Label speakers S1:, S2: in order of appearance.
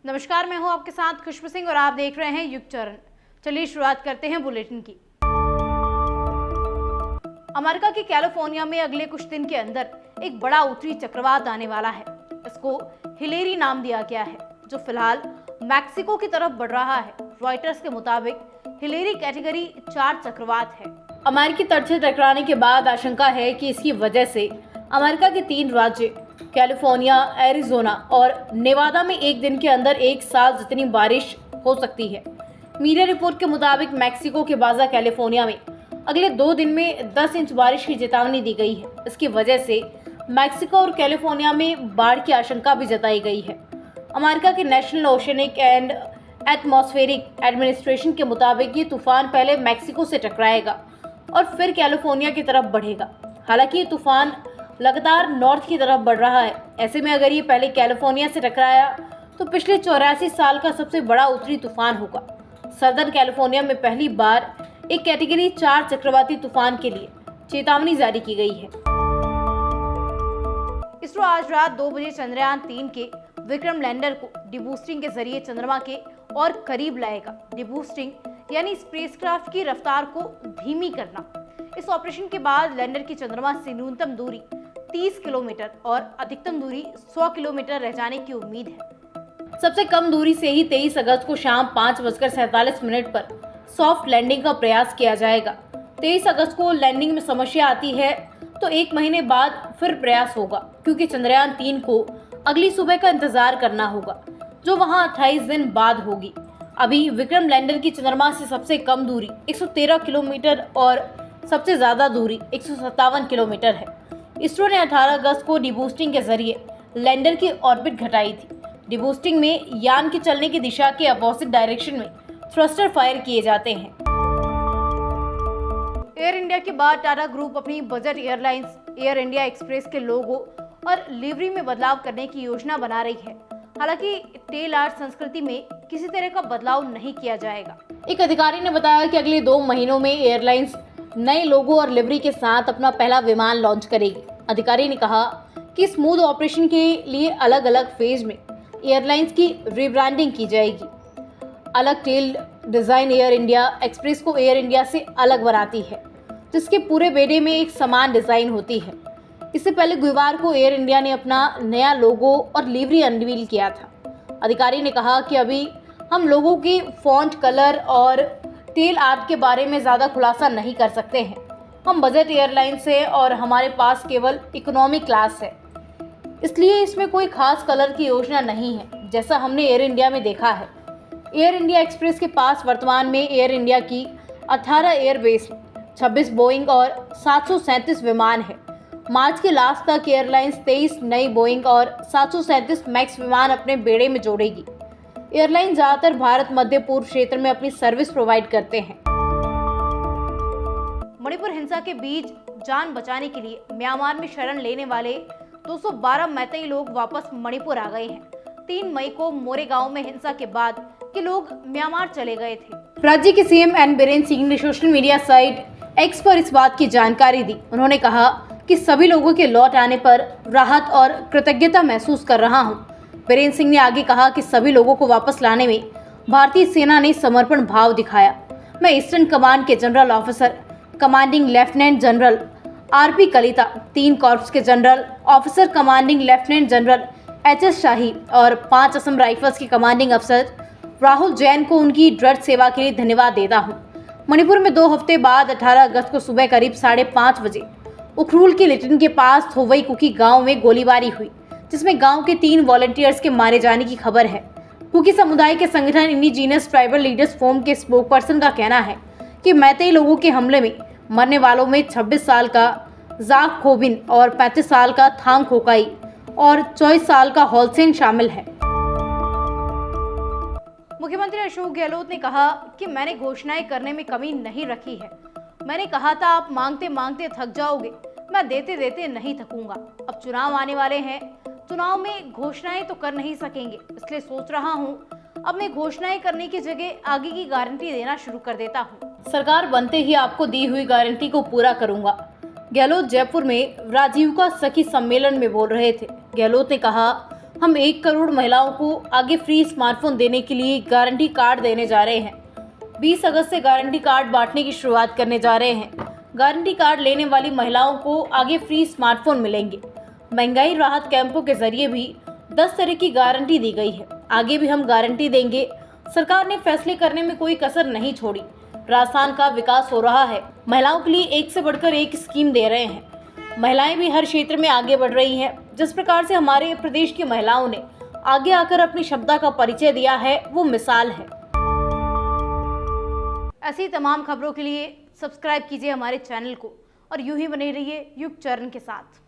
S1: नमस्कार, मैं हूं आपके साथ खुशबू सिंह और आप देख रहे हैं युग चरण। चलिए शुरुआत करते हैं बुलेटिन की। अमेरिका की कैलिफोर्निया में अगले कुछ दिन के अंदर एक बड़ा उत्तरी चक्रवात आने वाला है। इसको हिलेरी नाम दिया गया है, जो फिलहाल मैक्सिको की तरफ बढ़ रहा है। रॉयटर्स के मुताबिक हिलेरी कैटेगरी 4 चक्रवात है। अमेरिकी तट से टकराने के बाद आशंका है कि इसकी वजह से अमेरिका के 3 राज्य कैलिफोर्निया, एरिजोना और नेवादा में एक दिन के अंदर एक साल जितनी बारिश हो सकती है। मीडिया रिपोर्ट के मुताबिक मैक्सिको के बाजा कैलिफोर्निया में अगले 2 दिन में 10 इंच बारिश की चेतावनी दी गई है। इसकी वजह से मैक्सिको और कैलिफोर्निया में बाढ़ की आशंका भी जताई गई है। अमेरिका के national oceanic and atmospheric administration के मुताबिक ये तूफान पहले मैक्सिको से टकराएगा और फिर कैलिफोर्निया की तरफ बढ़ेगा। हालांकि ये तूफान लगातार नॉर्थ की तरफ बढ़ रहा है। ऐसे में अगर ये पहले कैलिफोर्निया से टकराया तो पिछले 84 साल का सबसे बड़ा उत्तरी तूफान होगा। सदर्न कैलिफोर्निया में पहली बार एक कैटेगरी 4 चक्रवाती तूफान के लिए चेतावनी जारी की गई है। इसरो आज रात 2 बजे चंद्रयान 3 के विक्रम लैंडर को डिबूस्टिंग के जरिए चंद्रमा के और करीब लाएगा। डिबूस्टिंग यानी स्पेसक्राफ्ट की रफ्तार को धीमी करना। इस ऑपरेशन के बाद लैंडर की चंद्रमा से न्यूनतम दूरी 30 किलोमीटर और अधिकतम दूरी 100 किलोमीटर रह जाने की उम्मीद है। सबसे कम दूरी से ही 23 अगस्त को शाम 5:47 पर सॉफ्ट लैंडिंग का प्रयास किया जाएगा। 23 अगस्त को लैंडिंग में समस्या आती है तो 1 महीने बाद फिर प्रयास होगा, क्योंकि चंद्रयान 3 को अगली सुबह का इंतजार करना होगा, जो वहां 28 दिन बाद होगी। अभी विक्रम लैंडर की चंद्रमा से सबसे कम दूरी 113 किलोमीटर और सबसे ज्यादा दूरी 157 किलोमीटर है। इसरो ने 18 अगस्त को डिबूस्टिंग के जरिए लैंडर की ऑर्बिट घटाई थी। डिबूस्टिंग में यान के चलने की दिशा के अपोजिट डायरेक्शन में थ्रस्टर फायर किए जाते हैं। एयर इंडिया के बाद टाटा ग्रुप अपनी budget airlines air India express के लोगो और लिवरी में बदलाव करने की योजना बना रही है। हालांकि टेल आर्ट संस्कृति में किसी तरह का बदलाव नहीं किया जाएगा। एक अधिकारी ने बताया कि अगले 2 महीनों में एयरलाइंस नए लोगो और लिवरी के साथ अपना पहला विमान लॉन्च करेगी। अधिकारी ने कहा कि स्मूथ ऑपरेशन के लिए अलग अलग फेज में एयरलाइंस की रीब्रांडिंग की जाएगी। अलग टेल डिजाइन एयर इंडिया एक्सप्रेस को एयर इंडिया से अलग बनाती है, जिसके पूरे बेड़े में एक समान डिजाइन होती है। इससे पहले गुरुवार को एयर इंडिया ने अपना नया लोगो और लिवरी अनवील किया था। अधिकारी ने कहा कि अभी हम लोगों के फॉन्ट, कलर और टेल आर्ट के बारे में ज़्यादा खुलासा नहीं कर सकते हैं। हम बजट एयरलाइंस है और हमारे पास केवल इकोनॉमी क्लास है, इसलिए इसमें कोई खास कलर की योजना नहीं है, जैसा हमने एयर इंडिया में देखा है। एयर इंडिया एक्सप्रेस के पास वर्तमान में एयर इंडिया की 18 एयरबेस, 26 बोइंग और 737 विमान है। मार्च के लास्ट तक एयरलाइंस 23 नई बोइंग और 737 मैक्स विमान अपने बेड़े में जोड़ेगी। एयरलाइन ज्यादातर भारत मध्य पूर्व क्षेत्र में अपनी सर्विस प्रोवाइड करते हैं। मणिपुर हिंसा के बीच जान बचाने के लिए म्यांमार में शरण लेने वाले 212 मैतेई लोग वापस मणिपुर आ गए हैं। 3 मई को मोरे गांव में हिंसा के बाद के लोग म्यांमार चले गए थे। राज्य के सीएम एन बीरेन सिंह ने सोशल मीडिया साइट एक्स पर इस बात की जानकारी दी। उन्होंने कहा कि सभी लोगों के लौट आने पर राहत और कृतज्ञता महसूस कर रहा हूँ। बीरेन सिंह ने आगे कहा कि सभी लोगों को वापस लाने में भारतीय सेना ने समर्पण भाव दिखाया। मैं ईस्टर्न कमांड के general officer commanding lieutenant general RP Kalita, 3 corps के general officer commanding lieutenant general HS Shahi और 5 असम राइफल्स के कमांडिंग अफसर राहुल जैन को उनकी दृढ़ सेवा के लिए धन्यवाद देता हूँ। मणिपुर में 2 हफ्ते बाद 18 अगस्त को सुबह करीब 5:30 बजे उखरूल के लिटिन के पास थोवई कुकी गाँव में गोलीबारी हुई, जिसमें गांव के 3 वॉलंटियर्स के मारे जाने की खबर है। कुकी समुदाय के संगठन इंडिजीनस ट्राइबल लीडर्स फोरम के स्पोकपर्सन का कहना है कि मैतेई लोगों के हमले में मरने वालों में 26 साल का जाक खोबिन और 35 साल का थांग खोकाई और 24 साल का हॉलसेन शामिल है। मुख्यमंत्री अशोक गहलोत ने कहा कि मैंने घोषणाएं करने में कमी नहीं रखी है। मैंने कहा था आप मांगते मांगते थक जाओगे, मैं देते देते नहीं थकूंगा। अब चुनाव आने वाले हैं, चुनाव में घोषणाएं तो कर नहीं सकेंगे, इसलिए सोच रहा हूं अब मैं घोषणाएं करने की जगह आगे की गारंटी देना शुरू कर देता हूं। सरकार बनते ही आपको दी हुई गारंटी को पूरा करूंगा। गहलोत जयपुर में राजीविका सखी सम्मेलन में बोल रहे थे। गहलोत ने कहा, हम 1 करोड़ महिलाओं को आगे फ्री स्मार्टफोन देने के लिए गारंटी कार्ड देने जा रहे हैं। 20 अगस्त से गारंटी कार्ड बांटने की शुरुआत करने जा रहे हैं। गारंटी कार्ड लेने वाली महिलाओं को आगे फ्री स्मार्टफोन मिलेंगे। महंगाई राहत कैंपों के जरिए भी 10 तरह की गारंटी दी गई है। आगे भी हम गारंटी देंगे। सरकार ने फैसले करने में कोई कसर नहीं छोड़ी। राजस्थान का विकास हो रहा है। महिलाओं के लिए एक से बढ़कर एक स्कीम दे रहे हैं। महिलाएं भी हर क्षेत्र में आगे बढ़ रही हैं। जिस प्रकार से हमारे प्रदेश की महिलाओं ने आगे आकर अपनी क्षमता का परिचय दिया है, वो मिसाल है। ऐसी तमाम खबरों के लिए सब्सक्राइब कीजिए हमारे चैनल को और यूं ही बने रहिए युग चरण के साथ।